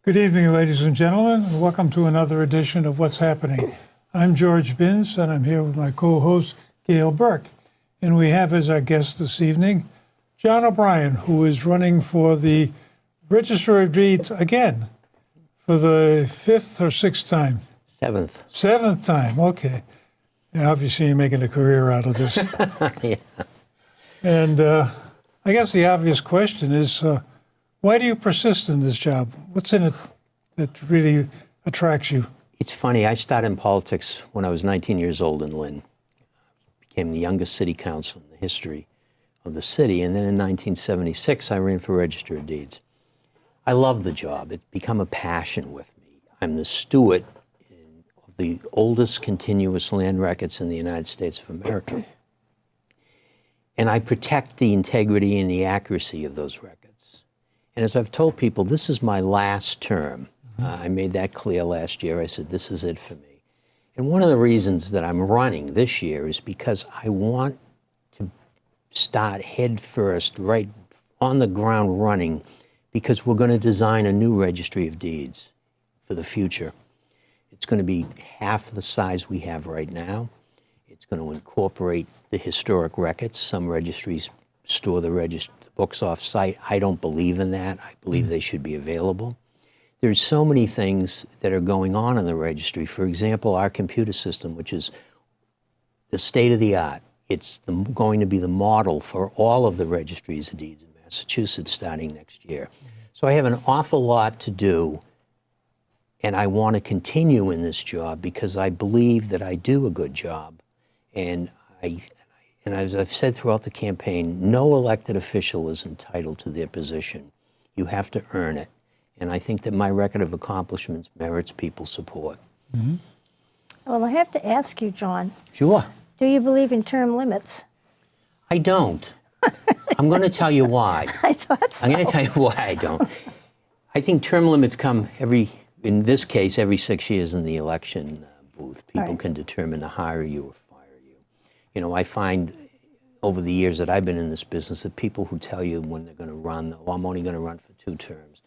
Good evening, ladies and gentlemen, and welcome to another edition of What's Happening. I'm George Binns, and I'm here with my co-host, Gail Burke. And we have as our guest this evening, John O'Brien, who is running for the Register of Deeds again for the fifth or sixth time? Seventh time, okay. Yeah, obviously, you're making a career out of this. Yeah. And I guess the obvious question is, why do you persist in this job? What's in it that really attracts you? It's funny, I started in politics when I was 19 years old in Lynn. Became the youngest city council in the history of the city. And then in 1976, I ran for Register of Deeds. I love the job. It's become a passion with me. I'm the steward of the oldest continuous land records in the United States of America. And I protect the integrity and the accuracy of those records. And as I've told people, this is my last term. I made that clear last year. I said, this is it for me. And one of the reasons that I'm running this year is because I want to start head first, right on the ground running, because we're going to design a new registry of deeds for the future. It's going to be half the size we have right now. It's going to incorporate the historic records. Some registries store the books off-site. I don't believe in that. I believe they should be available. There's so many things that are going on in the registry. For example, our computer system, which is the state-of-the-art. It's going to be the model for all of the registries of deeds in Massachusetts starting next year. So I have an awful lot to do, and I want to continue in this job because I believe that I do a good job. And as I've said throughout the campaign, no elected official is entitled to their position. You have to earn it. And I think that my record of accomplishments merits people's support. Mm-hmm. Well, I have to ask you, John. Sure. Do you believe in term limits? I don't. I'm going to tell you why. I thought so. I'm going to tell you why I don't. I think term limits come in this case, every 6 years in the election booth. People can determine to hire you or fire you. You know, I find over the years that I've been in this business that people who tell you when they're going to run, oh, I'm only going to run for 2 terms.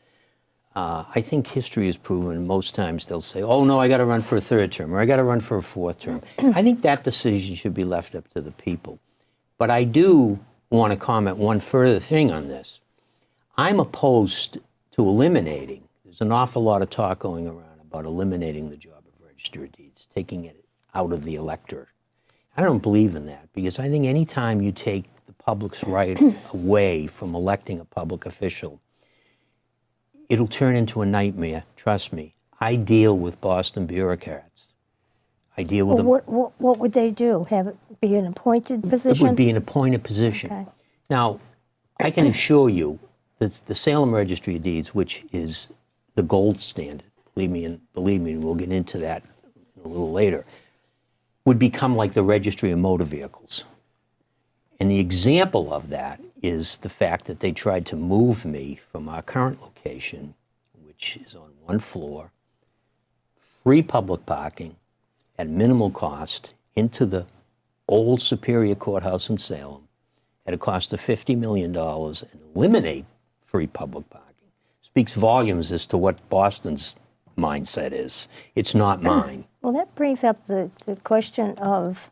I think history has proven most times they'll say, oh, no, I got to run for a 3rd term, or I got to run for a 4th term. I think that decision should be left up to the people. But I do want to comment one further thing on this. I'm opposed to eliminating. There's an awful lot of talk going around about eliminating the job of Register of Deeds, taking it out of the electorate. I don't believe in that, because I think any time you take the public's right away from electing a public official, it'll turn into a nightmare, trust me. I deal with Boston bureaucrats. I deal with them. What would they do? Have it be an appointed position? It would be an appointed position. Okay. Now, I can assure you that the Salem Registry of Deeds, which is the gold standard, believe me, and we'll get into that a little later, would become like the Registry of Motor Vehicles. And the example of that is the fact that they tried to move me from our current location, which is on 1 floor, free public parking at minimal cost, into the old Superior Courthouse in Salem at a cost of $50 million and eliminate free public parking. Speaks volumes as to what Boston's mindset is. It's not mine. Well, that brings up the question of,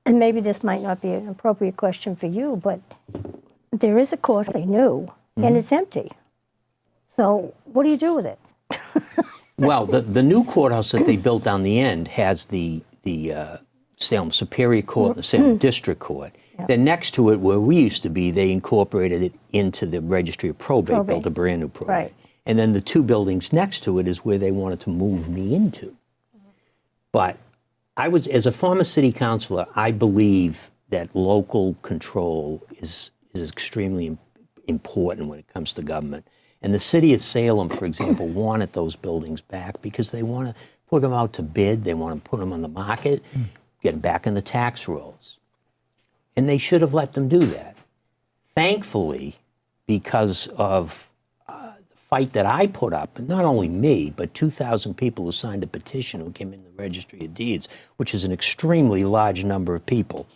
and maybe this might not be an appropriate question for you, but there is a court they knew, and it's empty. So what do you do with it? Well, the new courthouse that they built down the end has the Salem Superior Court and the Salem District Court. Yep. Then next to it, where we used to be, they incorporated it into the Registry of Probate, built a brand new probate. Right. And then the 2 buildings next to it is where they wanted to move me into. But as a former city councilor, I believe that local control is extremely important when it comes to government. And the city of Salem, for example, wanted those buildings back because they want to put them out to bid. They want to put them on the market, get them back in the tax rolls. And they should have let them do that. Thankfully, because of the fight that I put up, and not only me, but 2,000 people who signed a petition who came in the Registry of Deeds, which is an extremely large number of people,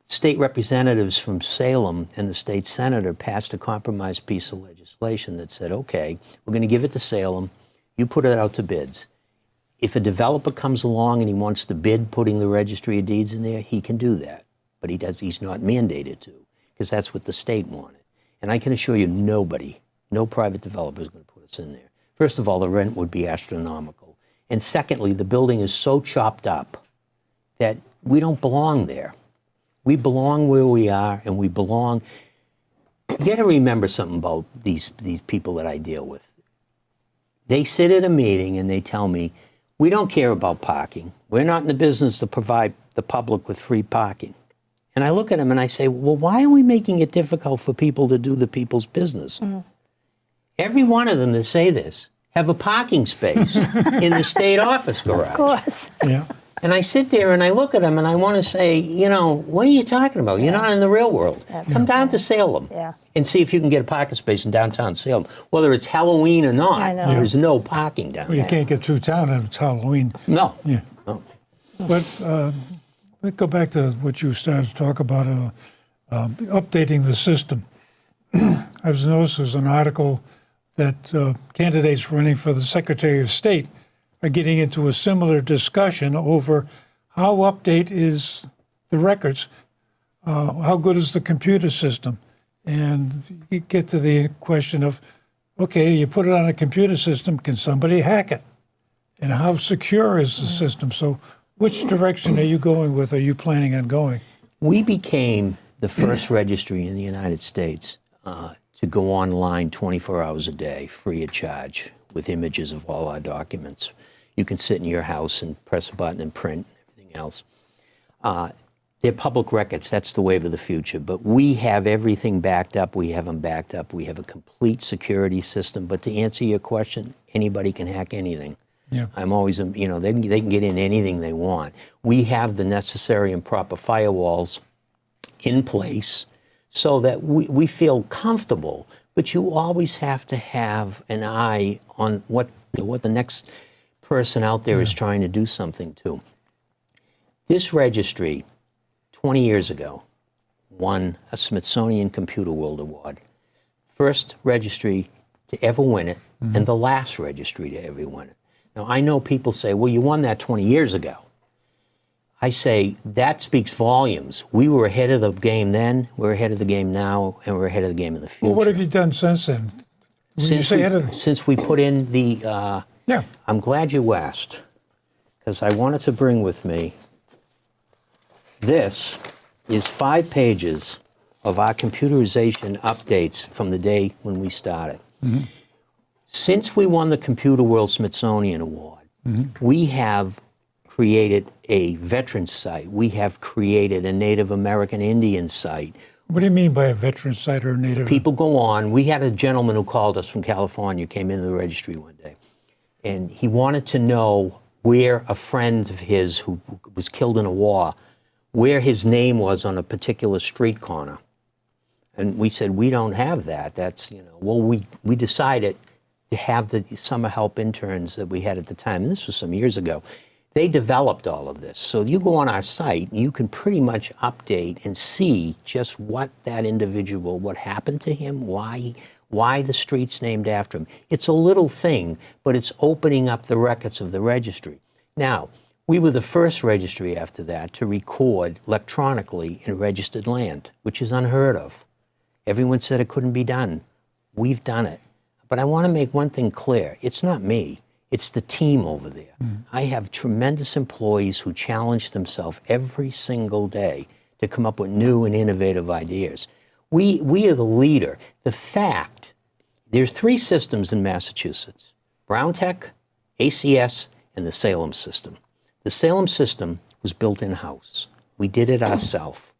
state representatives from Salem and the state senator passed a compromise piece of legislation that said, okay, we're going to give it to Salem. You put it out to bids. If a developer comes along and he wants to bid putting the registry of deeds in there, he can do that. But he's not mandated to, because that's what the state wanted. And I can assure you nobody, no private developer is going to put us in there. First of all, the rent would be astronomical. And secondly, the building is so chopped up that we don't belong there. We belong where we are, and we belong. You got to remember something about these people that I deal with. They sit at a meeting and they tell me, we don't care about parking. We're not in the business to provide the public with free parking. And I look at them and I say, well, why are we making it difficult for people to do the people's business? Every one of them that say this have a parking space in the state office garage. Of course. Yeah. And I sit there and I look at them and I want to say, you know, what are you talking about? You're not in the real world. Come down to Salem and see if you can get a parking space in downtown Salem. Whether it's Halloween or not, I know. there's no parking down Well, you there. can't get through town if it's Halloween. No. Yeah. No. But let's go back to what you started to talk about, updating the system. I was noticed there's an article that candidates running for the Secretary of State are getting into a similar discussion over how update is the records, how good is the computer system, and you get to the question of, okay, you put it on a computer system, can somebody hack it? And how secure is the system? So which direction are you going with, are you planning on going? We became the first registry in the United States to go online 24 hours a day, free of charge, with images of all our documents. You can sit in your house and press a button and print and everything else. They're public records. That's the wave of the future. But we have everything backed up. We have them backed up. We have a complete security system. But to answer your question, anybody can hack anything. Yeah. I'm always, you know, they can get in anything they want. We have the necessary and proper firewalls in place so that we feel comfortable. But you always have to have an eye on what the next person out there is trying to do something to. This registry, 20 years ago, won a Smithsonian Computer World Award. First registry to ever win it, and the last registry to ever win it. Now, I know people say, well, you won that 20 years ago. I say, that speaks volumes. We were ahead of the game then, we're ahead of the game now, and we're ahead of the game in the future. Well, what have you done since then? When you say Since we put in the... yeah. I'm glad you asked, because I wanted to bring with me, this is 5 pages of our computerization updates from the day when we started. Since we won the Computer World Smithsonian Award, we have created a veterans site. We have created a Native American Indian site. What do you mean by a veteran site or a native? People go on. We had a gentleman who called us from California, came into the registry one day, and he wanted to know where a friend of his who was killed in a war, where his name was on a particular street corner. And we said, we don't have that. That's, you know, well, we decided to have the summer help interns that we had at the time, and this was some years ago. They developed all of this. So you go on our site, and you can pretty much update and see just what that individual, what happened to him, why the street's named after him. It's a little thing, but it's opening up the records of the registry. Now, we were the first registry after that to record electronically in registered land, which is unheard of. Everyone said it couldn't be done. We've done it. But I want to make one thing clear. It's not me. It's the team over there. I have tremendous employees who challenge themselves every single day to come up with new and innovative ideas. We are the leader. The fact, there's 3 systems in Massachusetts: Brown Tech, ACS, and the Salem system. The Salem system was built in-house. We did it ourselves.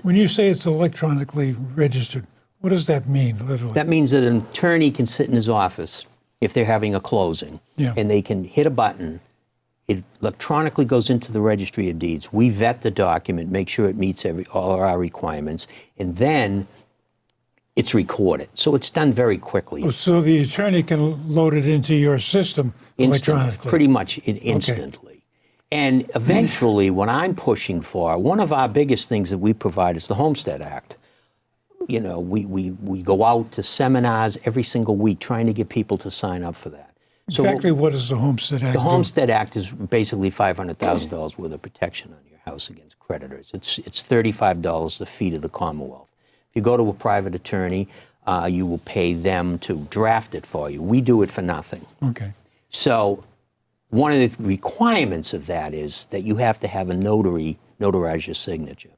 When you say it's electronically registered, what does that mean, literally? That means that an attorney can sit in his office if they're having a closing, and they can hit a button. It electronically goes into the registry of deeds. We vet the document, make sure it meets all of our requirements, and then it's recorded. So it's done very quickly. So the attorney can load it into your system electronically? Pretty much instantly. And eventually, what I'm pushing for, one of our biggest things that we provide is the Homestead Act. You know, we go out to seminars every single week trying to get people to sign up for that. Exactly what does the Homestead Act The do? Homestead Act is basically $500,000 worth of protection on your house against creditors. It's $35 the fee to the Commonwealth. If you go to a private attorney, you will pay them to draft it for you. We do it for nothing. Okay. So one of the requirements of that is that you have to have a notary notarize your signature.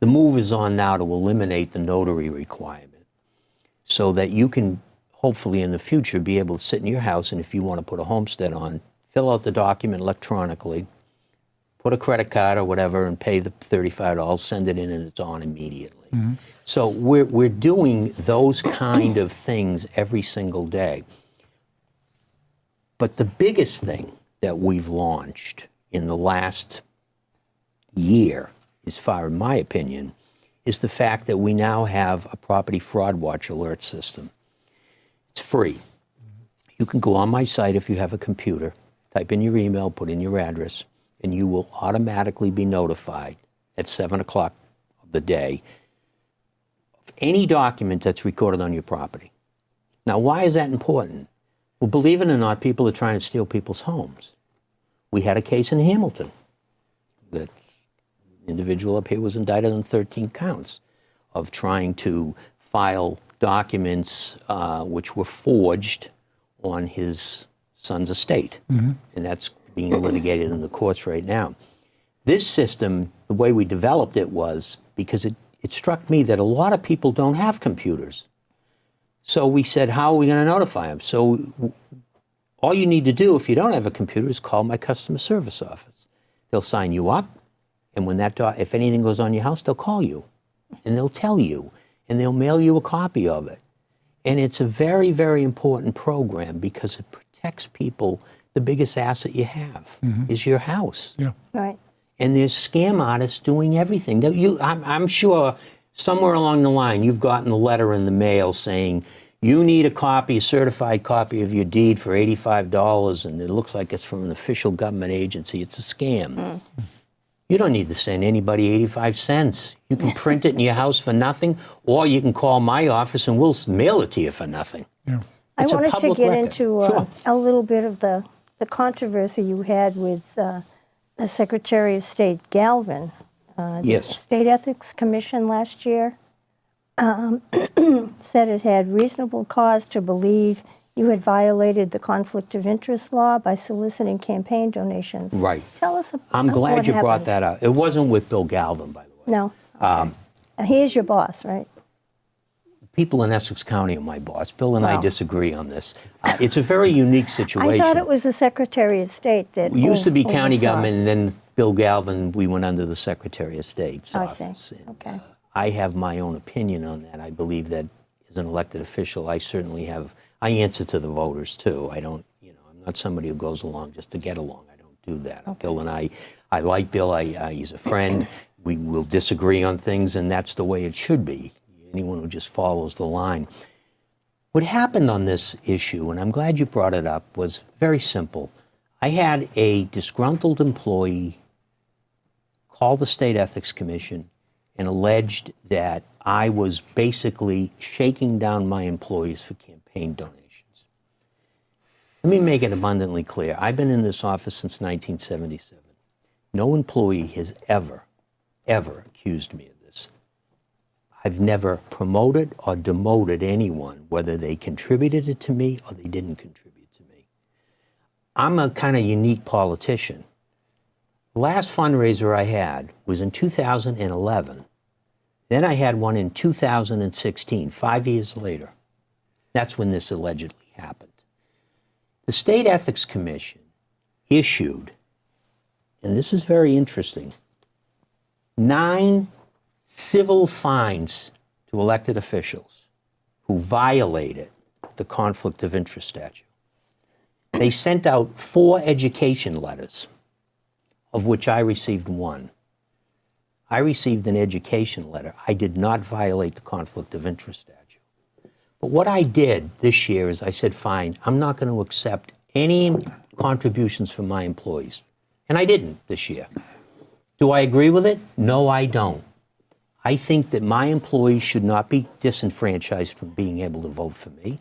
The move is on now to eliminate the notary requirement so that you can hopefully in the future be able to sit in your house, and if you want to put a homestead on, fill out the document electronically, put a credit card or whatever and pay the $35, send it in, and it's on immediately. Mm-hmm. So we're doing those kind of things every single day. But the biggest thing that we've launched in the last year, as far in my opinion, is the fact that we now have a property fraud watch alert system. It's free. You can go on my site if you have a computer, type in your email, put in your address, and you will automatically be notified at 7 o'clock of the day of any document that's recorded on your property. Now, why is that important? Well, believe it or not, people are trying to steal people's homes. We had a case in Hamilton that the individual up here was indicted on 13 counts of trying to file documents which were forged on his son's estate. Mm-hmm. And that's being litigated in the courts right now. This system, the way we developed it was because it struck me that a lot of people don't have computers. So we said, how are we going to notify them? So all you need to do if you don't have a computer is call my customer service office. They'll sign you up, and when if anything goes on your house, they'll call you, and they'll tell you, and they'll mail you a copy of it. And it's a very, very important program because it protects people. The biggest asset you have is your house. Yeah. Right. And there's scam artists doing everything. I'm sure somewhere along the line you've gotten a letter in the mail saying you need a certified copy of your deed for $85, and it looks like it's from an official government agency. It's a scam. Mm. You don't need to send anybody 85 cents. You can print it in your house for nothing, or you can call my office and we'll mail it to you for nothing. Yeah. I wanted to get record. into a little bit of the controversy you had with the Secretary of State Galvin. Yes. The State Ethics Commission last year said it had reasonable cause to believe you had violated the conflict of interest law by soliciting campaign donations. Right. Tell us about I'm glad what you brought happened. that up. It wasn't with Bill Galvin, by the way. No. He is your boss, right? People in Essex County are my boss. Bill and I Wow. disagree on this. It's a very unique situation. I thought it was the Secretary of State that We used to be county oversaw. government, and then Bill Galvin, we went under the Secretary of State's I office. see. And, Okay. I have my own opinion on that. I believe that as an elected official, I certainly have, I answer to the voters too. I don't, I'm not somebody who goes along just to get along. I don't do that. Okay. Bill and I like Bill. He's a friend. We will disagree on things, and that's the way it should be. Anyone who just follows the line. What happened on this issue, and I'm glad you brought it up, was very simple. I had a disgruntled employee call the State Ethics Commission and alleged that I was basically shaking down my employees for campaign donations. Let me make it abundantly clear. I've been in this office since 1977. No employee has ever accused me of this. I've never promoted or demoted anyone, whether they contributed it to me or they didn't contribute to me. I'm a kind of unique politician. The last fundraiser I had was in 2011. Then I had one in 2016, 5 years later. That's when this allegedly happened. The State Ethics Commission issued, and this is very interesting, 9 civil fines to elected officials who violated the conflict of interest statute. They sent out 4 education letters, of which I received 1. I received an education letter. I did not violate the conflict of interest statute. But what I did this year is I said, fine, I'm not going to accept any contributions from my employees. And I didn't this year. Do I agree with it? No, I don't. I think that my employees should not be disenfranchised from being able to vote for me,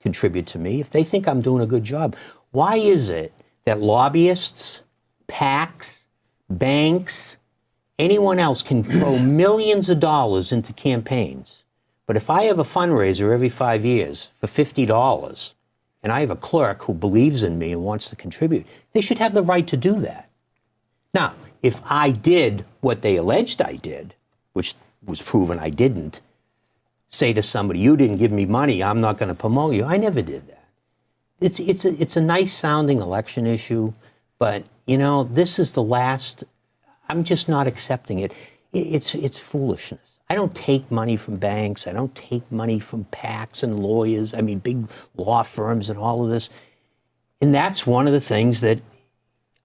contribute to me, if they think I'm doing a good job. Why is it that lobbyists, PACs, banks, anyone else can throw millions of dollars into campaigns? But if I have a fundraiser every 5 years for $50, and I have a clerk who believes in me and wants to contribute, they should have the right to do that. Now, if I did what they alleged I did, which was proven I didn't, say to somebody, you didn't give me money, I'm not going to promote you. I never did that. It's a nice sounding election issue, but you know, this is the last, I'm just not accepting it. It's foolishness. I don't take money from banks. I don't take money from PACs and lawyers. I mean, big law firms and all of this. And that's one of the things that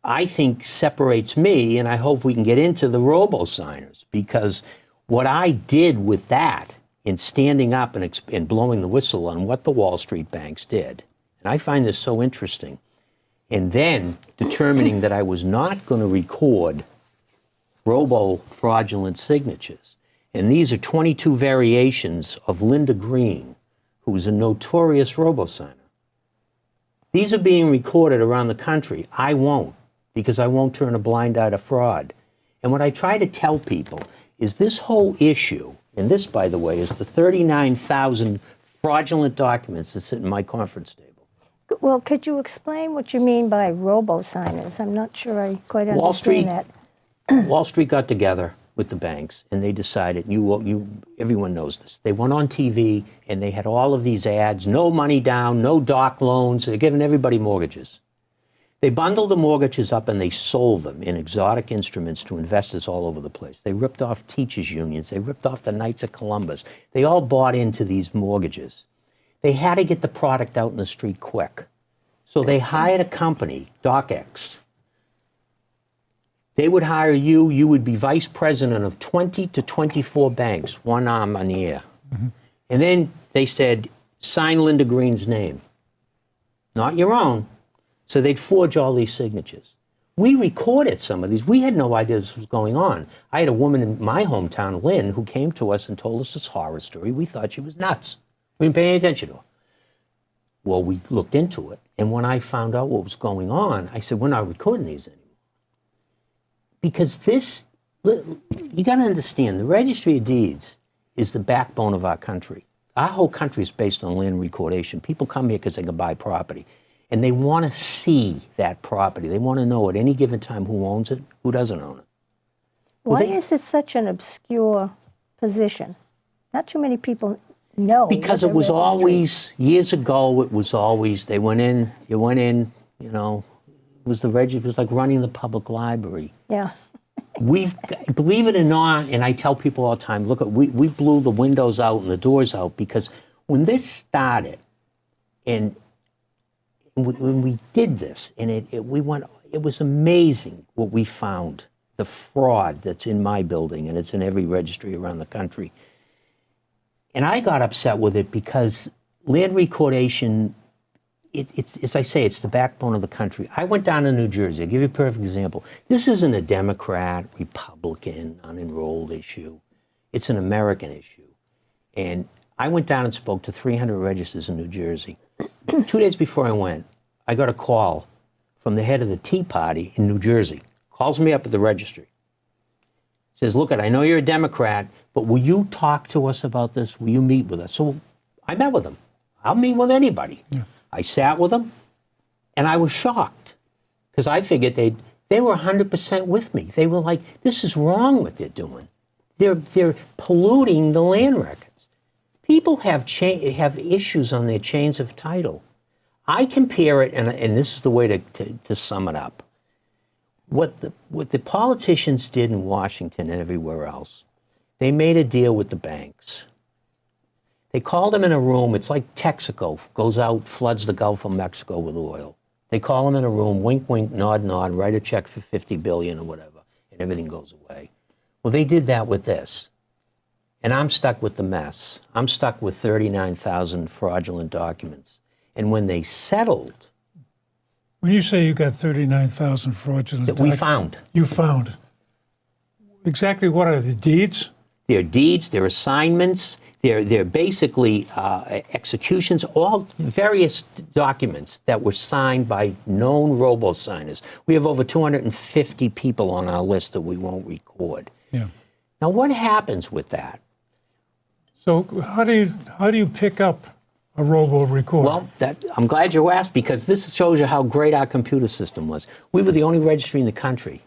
I think separates me, and I hope we can get into the robo-signers, because what I did with that in standing up and blowing the whistle on what the Wall Street banks did, and I find this so interesting, and then determining that I was not going to record robo-fraudulent signatures. And these are 22 variations of Linda Green, who is a notorious robo-signer. These are being recorded around the country. I won't, because I won't turn a blind eye to fraud. And what I try to tell people is this whole issue, and this, by the way, is the 39,000 fraudulent documents that sit in my conference table. Well, could you explain what you mean by robo-signers? I'm not sure I quite understand that. Wall Street got together with the banks, and they decided, everyone knows this, they went on TV and they had all of these ads, no money down, no doc loans, they're giving everybody mortgages. They bundled the mortgages up and they sold them in exotic instruments to investors all over the place. They ripped off teachers' unions, they ripped off the Knights of Columbus. They all bought into these mortgages. They had to get the product out in the street quick. So they hired a company, DocX. They would hire you, you would be vice president of 20 to 24 banks, one arm on the air. Mm-hmm. And then they said, sign Linda Green's name, not your own. So they'd forge all these signatures. We recorded some of these. We had no idea this was going on. I had a woman in my hometown, Lynn, who came to us and told us this horror story. We thought she was nuts. We didn't pay any attention to her. Well, we looked into it. And when I found out what was going on, I said, we're not recording these anymore. Because this, you got to understand, the Registry of Deeds is the backbone of our country. Our whole country is based on land recordation. People come here because they can buy property. And they want to see that property. They want to know at any given time who owns it, who doesn't own it. Why is it such an obscure position? Not too many people know. Because it was always, years ago, it was always, you went in, you know, it was it was like running the public library. Yeah. Believe it or not, and I tell people all the time, look, we blew the windows out and the doors out, because when this started, and when we did this, and it was amazing what we found, the fraud that's in my building, and it's in every registry around the country. And I got upset with it because land recordation, it's as I say, it's the backbone of the country. I went down to New Jersey. I'll give you a perfect example. This isn't a Democrat, Republican, unenrolled issue. It's an American issue. And I went down and spoke to 300 registers in New Jersey. 2 days before I went, I got a call from the head of the Tea Party in New Jersey. Calls me up at the registry. Says, look, I know you're a Democrat, but will you talk to us about this? Will you meet with us? So I met with them. I'll meet with anybody. Yeah. I sat with them, and I was shocked, because I figured they were 100% with me. They were like, this is wrong what they're doing. They're polluting the land records. People have issues on their chains of title. I compare it, and this is the way to sum it up. What the politicians did in Washington and everywhere else, they made a deal with the banks. They called them in a room. It's like Texaco goes out, floods the Gulf of Mexico with oil. They call them in a room, wink, wink, nod, nod, write a check for $50 billion or whatever, and everything goes away. Well, they did that with this. And I'm stuck with the mess. I'm stuck with 39,000 fraudulent documents. And when they settled, When you say you got 39,000 fraudulent that we documents, found. you found. Exactly what are the deeds? They're deeds, they're assignments, they're basically executions, all various documents that were signed by known robo-signers. We have over 250 people on our list that we won't record. Yeah. Now, what happens with that? So how do you pick up a robo-recorder? Well, I'm glad you asked, because this shows you how great our computer system was. We were the only registry in the country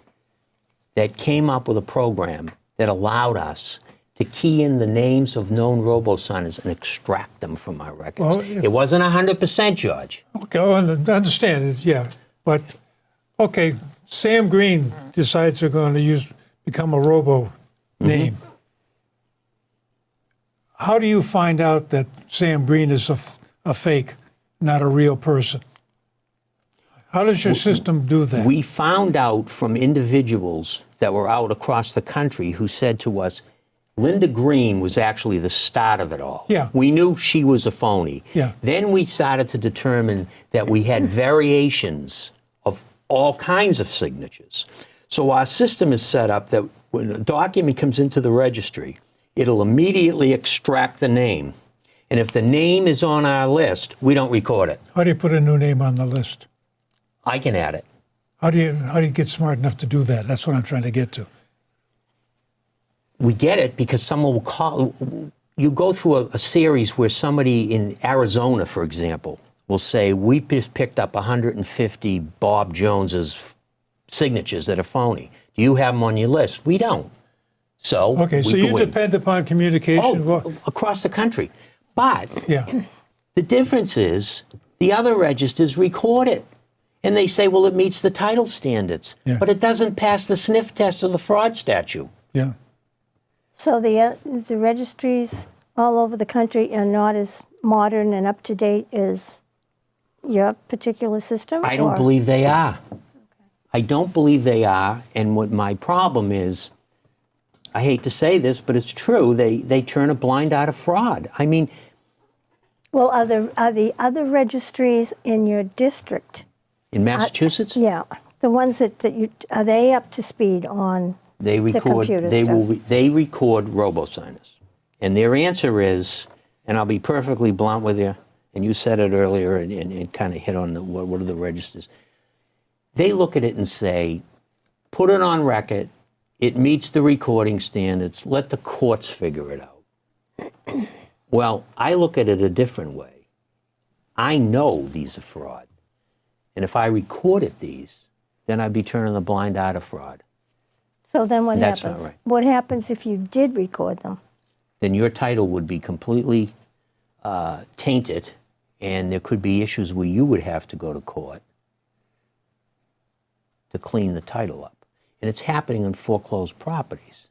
that came up with a program that allowed us to key in the names of known robo-signers and extract them from our records. Well, it wasn't 100%, George. Okay, I understand it, yeah. But, okay, Sam Green decides they're going to become a robo name. How do you find out that Sam Green is a fake, not a real person? How does your system do that? We found out from individuals that were out across the country who said to us, Linda Green was actually the start of it all. Yeah. We knew she was a phony. Yeah. Then we started to determine that we had variations of all kinds of signatures. So our system is set up that when a document comes into the registry, it'll immediately extract the name. And if the name is on our list, we don't record it. How do you put a new name on the list? I can add it. How do you get smart enough to do that? That's what I'm trying to get to. We get it because someone will call. You go through a series where somebody in Arizona, for example, will say, we just picked up 150 Bob Jones's signatures that are phony. Do you have them on your list? We don't. So Okay, so you go in. depend upon communication. Oh, across the country. But Yeah. the difference is the other registers record it. And they say, well, it meets the title standards. Yeah. But it doesn't pass the sniff test of the fraud statute. Yeah. So the registries all over the country are not as modern and up to date as your particular system? I don't believe they are. I don't believe they are. And what my problem is, I hate to say this, but it's true, they turn a blind eye to fraud. I mean, Well, are the other registries in your district? in Massachusetts, Yeah, the ones that you are they up to speed on? they record computer they record robo-signers. And their answer is, and I'll be perfectly blunt with you, and you said it earlier and kind of hit on what are the registers. They look at it and say, put it on record, it meets the recording standards, let the courts figure it out. Well, I look at it a different way. I know these are fraud. And if I recorded these, then I'd be turning the blind eye to fraud. So then what That's happens? not right. What happens if you did record them? Then your title would be completely tainted, and there could be issues where you would have to go to court to clean the title up. And it's happening on foreclosed properties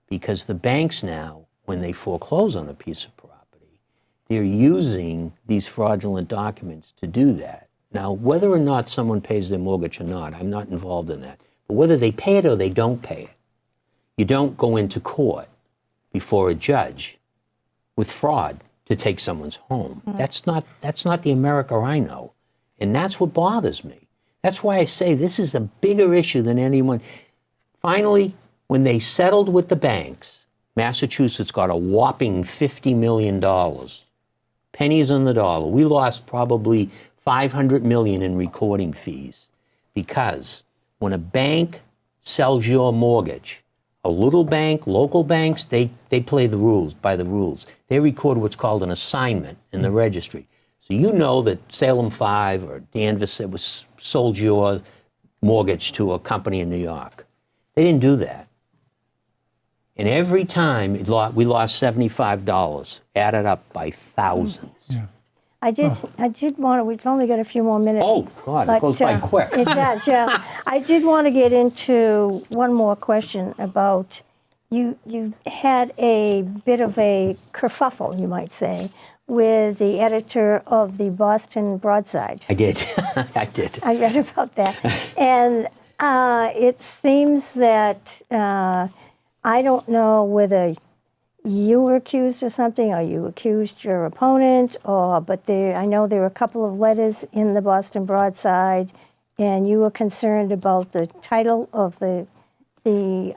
because the banks now, when they foreclose on a piece of property, they're using these fraudulent documents to do that. Now, whether or not someone pays their mortgage or not, I'm not involved in that. But whether they pay it or they don't pay it, you don't go into court before a judge with fraud to take someone's home. That's not the America I know. And that's what bothers me. That's why I say this is a bigger issue than anyone. Finally, when they settled with the banks, Massachusetts got a whopping $50 million. Pennies on the dollar. We lost probably $500 million in recording fees because when a bank sells your mortgage, a little bank, local banks, they play the rules, by the rules. They record what's called an assignment in the registry. So you know that Salem 5 or Danvers was sold your mortgage to a company in New York. They didn't do that. And every time we lost $75, added up by thousands. Yeah. I did want to, we've only got a few more minutes. Oh, God, it goes by quick. It does, yeah. I did want to get into one more question about, you had a bit of a kerfuffle, you might say, with the editor of the Boston Broadside. I did. I did. I read about that. And it seems that, I don't know whether you were accused of something, or you accused your opponent, but I know there were a couple of letters in the Boston Broadside, and you were concerned about the title of the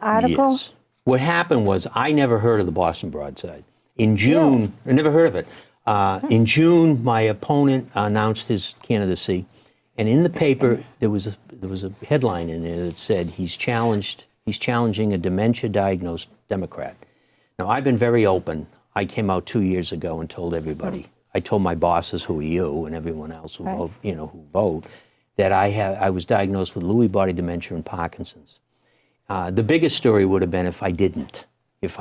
article? Yes. What happened was I never heard of the Boston Broadside. In June, I never heard of it. In June, my opponent announced his candidacy, and in the paper there was a headline in there that said he's challenging a dementia-diagnosed Democrat. Now, I've been very open. I came out 2 years ago and told everybody. I told my bosses, who are you, and everyone else who vote, who vote, that I was diagnosed with Lewy body dementia and Parkinson's. The biggest story would have been if I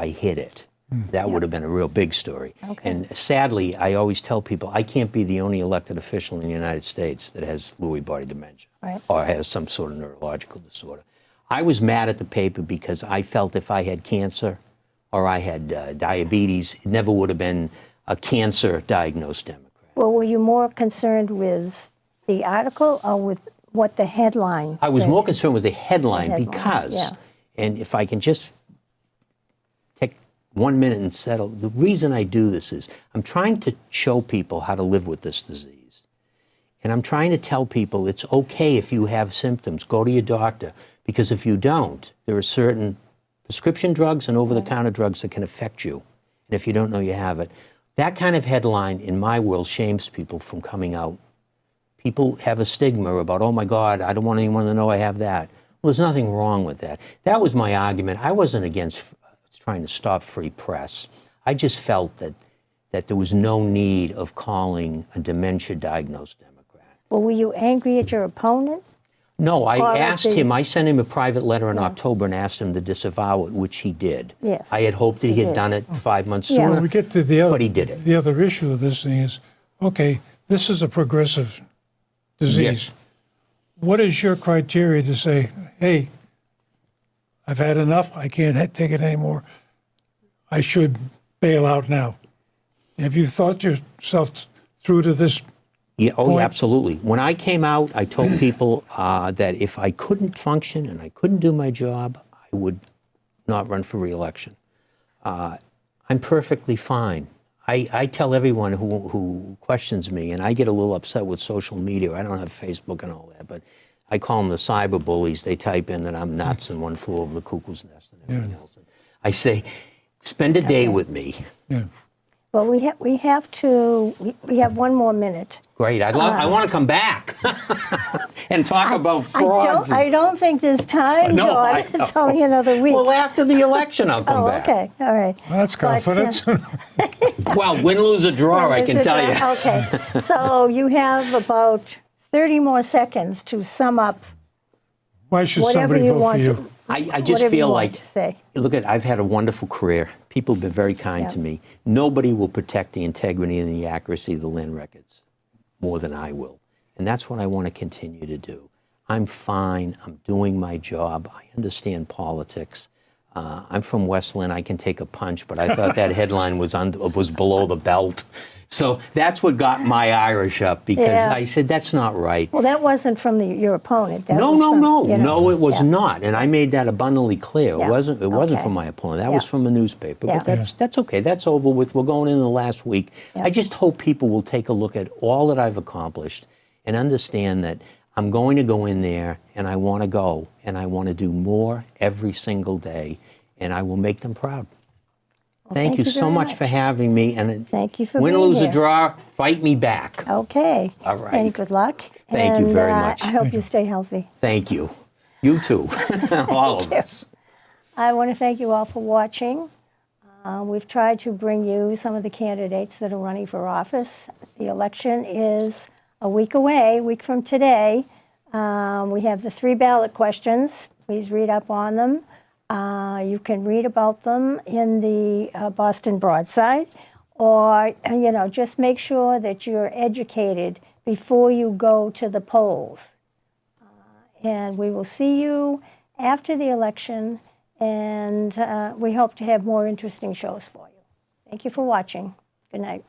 hid it. That would have been a real big story. Okay. And sadly, I always tell people I can't be the only elected official in the United States that has Lewy body dementia or has some sort of neurological disorder. I was mad at the paper because I felt if I had cancer or I had diabetes, it never would have been a cancer-diagnosed Democrat. Well, were you more concerned with the article or with what the headline I was said? more concerned with the headline, because, and if I can just take 1 minute and settle, the reason I do this is I'm trying to show people how to live with this disease. And I'm trying to tell people it's okay if you have symptoms, go to your doctor, because if you don't, there are certain prescription drugs and over-the-counter drugs that can affect you. And if you don't know you have it, that kind of headline in my world shames people from coming out. People have a stigma about, oh my God, I don't want anyone to know I have that. Well, there's nothing wrong with that. That was my argument. I wasn't against trying to stop free press. I just felt that there was no need of calling a dementia-diagnosed Democrat. Well, were you angry at your opponent? No, I asked him, I sent him a private letter in October and asked him to disavow it, which he did. Yes. I had hoped that he had done it 5 months sooner, When we get to the other, but he did it. The other issue of this thing is, okay, this is a progressive disease. Yes. What is your criteria to say, hey, I've had enough, I can't take it anymore, I should bail out now? Have you thought yourself through to this? Yeah, yeah, absolutely. When I came out, I told people that if I couldn't function and I couldn't do my job, I would not run for re-election. I'm perfectly fine. I tell everyone who questions me, and I get a little upset with social media. I don't have Facebook and all that, but I call them the cyber bullies. They type in that I'm nuts and one flew over the cuckoo's nest and everything else. And I say, spend a day with me. Yeah. Well, we have 1 more minute. Great. I want to come back and talk about frauds. I don't think there's time, No, John. It's only another week. Well, after the election, I'll come back. Okay, all right. Well, that's confidence. Well, win, lose, or draw, I can tell you. Okay, so you have about 30 more seconds to sum up Why should whatever somebody you vote want for you? to. I just Whatever feel you like, want to say. look, I've had a wonderful career. People have been very kind to me. Nobody will protect the integrity and the accuracy of the land records more than I will. And that's what I want to continue to do. I'm fine. I'm doing my job. I understand politics. I'm from West Lynn. I can take a punch, but I thought that headline was below the belt. So that's what got my Irish up, because I said, that's not right. Well, that wasn't from your opponent. That No, was no, from, no. you know, No, it was not. And I made that abundantly clear. Yeah. It wasn't Okay. from my opponent. That was from the newspaper. Yeah. But that's okay. That's over with. We're going into the last week. I just hope people will take a look at all that I've accomplished and understand that I'm going to go in there and I want to go and I want to do more every single day, and I will make them proud. Well, Thank you so very much for having me. And Thank you for win, being lose, here. or draw, fight me back. Okay. All right. And good luck. Thank you very much. I hope you stay healthy. Thank you. You too. All of us. I want to thank you all for watching. We've tried to bring you some of the candidates that are running for office. The election is a week away, a week from today. We have the 3 ballot questions. Please read up on them. You can read about them in the Boston Broadside, or, just make sure that you're educated before you go to the polls. And we will see you after the election, and we hope to have more interesting shows for you. Thank you for watching. Good night.